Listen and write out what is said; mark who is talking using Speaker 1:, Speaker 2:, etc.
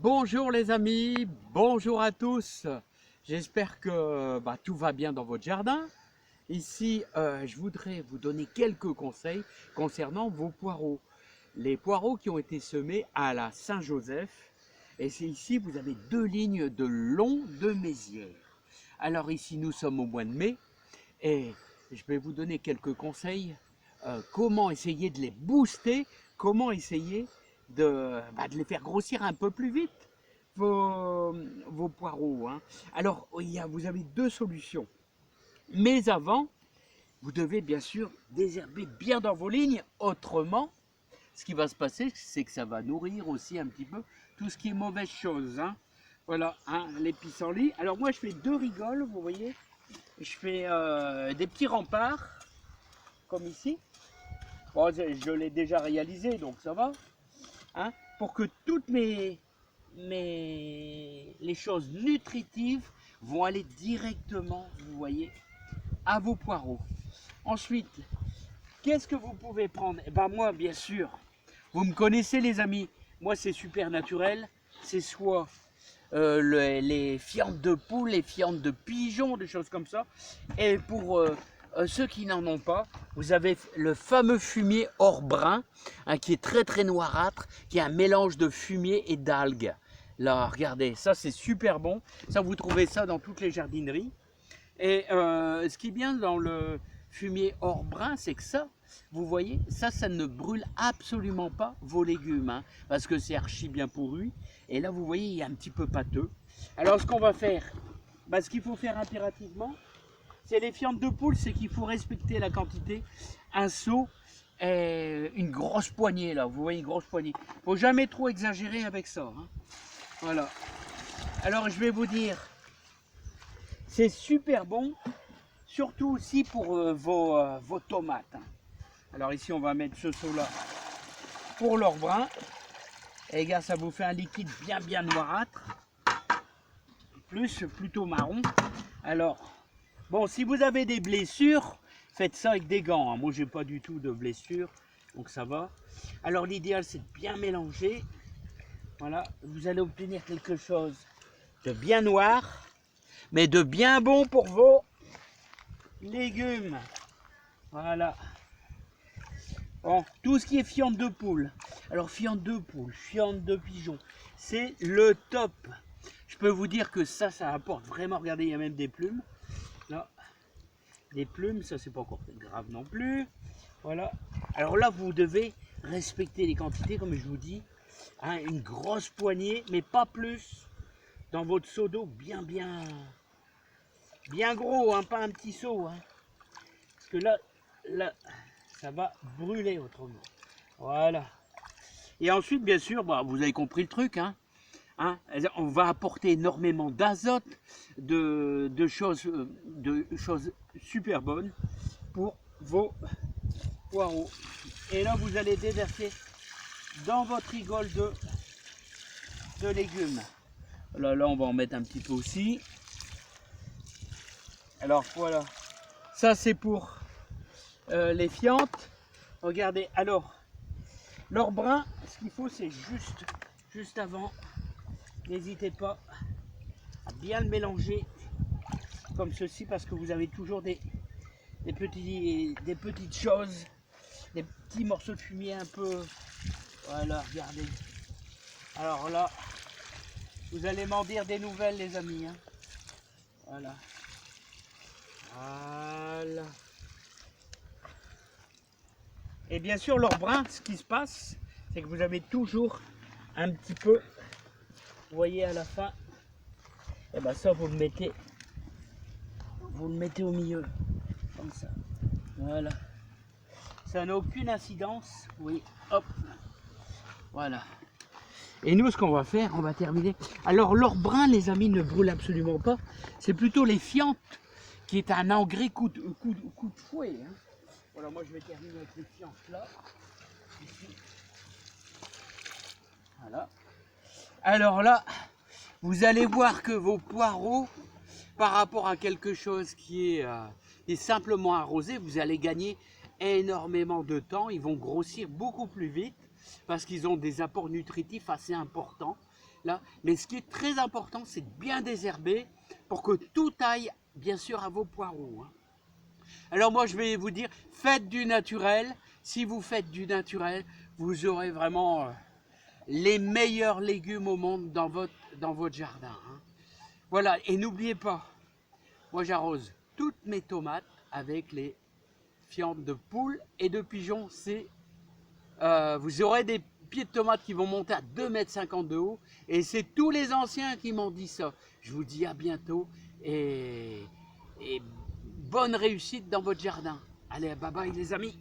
Speaker 1: Bonjour les amis, bonjour à tous. J'espère que tout va bien dans votre jardin. Ici, je voudrais vous donner quelques conseils concernant vos poireaux. Les poireaux qui ont été semés à la Saint-Joseph. Et c'est ici, vous avez 2 lignes de long de mésières. Alors ici, nous sommes au mois de mai et je vais vous donner quelques conseils. Comment essayer de les booster, comment essayer de les faire grossir un peu plus vite, vos poireaux. Hein. Alors, vous avez 2 solutions. Mais avant, vous devez bien sûr désherber bien dans vos lignes. Autrement, ce qui va se passer, c'est que ça va nourrir aussi un petit peu tout ce qui est mauvaise chose. Hein. Voilà, hein, les pissenlits. Alors moi, je fais 2 rigoles, vous voyez. Je fais des petits remparts, comme ici. Bon, je l'ai déjà réalisé, donc ça va. Hein, pour que toutes les choses nutritives vont aller directement, vous voyez, à vos poireaux. Ensuite, qu'est-ce que vous pouvez prendre? Eh ben moi, bien sûr, vous me connaissez les amis, moi c'est super naturel, c'est soit les fientes de poule, les fientes de pigeons, des choses comme ça. Et pour ceux qui n'en ont pas, vous avez le fameux fumier or brun, hein, qui est très très noirâtre, qui est un mélange de fumier et d'algues. Là, regardez, ça c'est super bon. Ça, vous trouvez ça dans toutes les jardineries. Et ce qui est bien dans le fumier or brun, c'est que ça, vous voyez, ça ne brûle absolument pas vos légumes, hein, parce que c'est archi bien pourru. Et là, vous voyez, il est un petit peu pâteux. Alors, ce qu'on va faire, ce qu'il faut faire impérativement, c'est les fientes de poule, c'est qu'il faut respecter la quantité. Un seau, une grosse poignée, là, vous voyez, une grosse poignée. Il ne faut jamais trop exagérer avec ça. Hein. Voilà. Alors, je vais vous dire, c'est super bon, surtout aussi pour vos tomates. Hein. Alors ici, on va mettre ce seau-là pour l'or brun. Et gars, ça vous fait un liquide bien noirâtre, plutôt marron. Alors, bon, si vous avez des blessures, faites ça avec des gants. Hein. Moi, j'ai pas du tout de blessures, donc ça va. Alors, l'idéal, c'est de bien mélanger. Voilà, vous allez obtenir quelque chose de bien noir, mais de bien bon pour vos légumes. Voilà. Bon, tout ce qui est fiente de poule. Alors, fiente de poule, fiente de pigeon, c'est le top. Je peux vous dire que ça apporte vraiment. Regardez, il y a même des plumes. Là, des plumes, ça c'est pas encore grave non plus. Voilà. Alors là, vous devez respecter les quantités, comme je vous dis. Hein, une grosse poignée, mais pas plus. Dans votre seau d'eau, bien gros, hein, pas un petit seau. Hein. Parce que là, ça va brûler autrement. Voilà. Et ensuite, bien sûr, vous avez compris le truc, hein. Hein, on va apporter énormément d'azote, de choses super bonnes pour vos poireaux. Et là, vous allez déverser dans votre rigole de légumes. Là, on va en mettre un petit peu aussi. Alors voilà, ça c'est pour les fientes. Regardez, alors, l'or brun, ce qu'il faut, c'est juste avant. N'hésitez pas à bien le mélanger comme ceci, parce que vous avez toujours des petites choses, des petits morceaux de fumier un peu. Voilà, regardez. Alors là, vous allez m'en dire des nouvelles, les amis. Hein. Voilà. Voilà. Et bien sûr, l'or brun, ce qui se passe, c'est que vous avez toujours un petit peu, vous voyez à la fin, et bien ça vous le mettez au milieu, comme ça. Voilà. Ça n'a aucune incidence. Oui, hop. Voilà. Et nous, ce qu'on va faire, on va terminer. Alors, l'or brun, les amis, ne brûle absolument pas. C'est plutôt les fientes, qui est un engrais coup de fouet. Hein. Voilà, moi, je vais terminer avec les fientes là. Ici. Voilà. Alors là, vous allez voir que vos poireaux, par rapport à quelque chose qui est simplement arrosé, vous allez gagner énormément de temps. Ils vont grossir beaucoup plus vite parce qu'ils ont des apports nutritifs assez importants. là. Mais ce qui est très important, c'est de bien désherber pour que tout aille, bien sûr, à vos poireaux. Hein. Alors moi, je vais vous dire, faites du naturel. Si vous faites du naturel, vous aurez vraiment les meilleurs légumes au monde dans votre jardin. Hein. Voilà, et n'oubliez pas, moi j'arrose toutes mes tomates avec les fientes de poule et de pigeons. Vous aurez des pieds de tomates qui vont monter à 2,50 m de haut. Et c'est tous les anciens qui m'ont dit ça. Je vous dis à bientôt et bonne réussite dans votre jardin. Allez, bye bye les amis.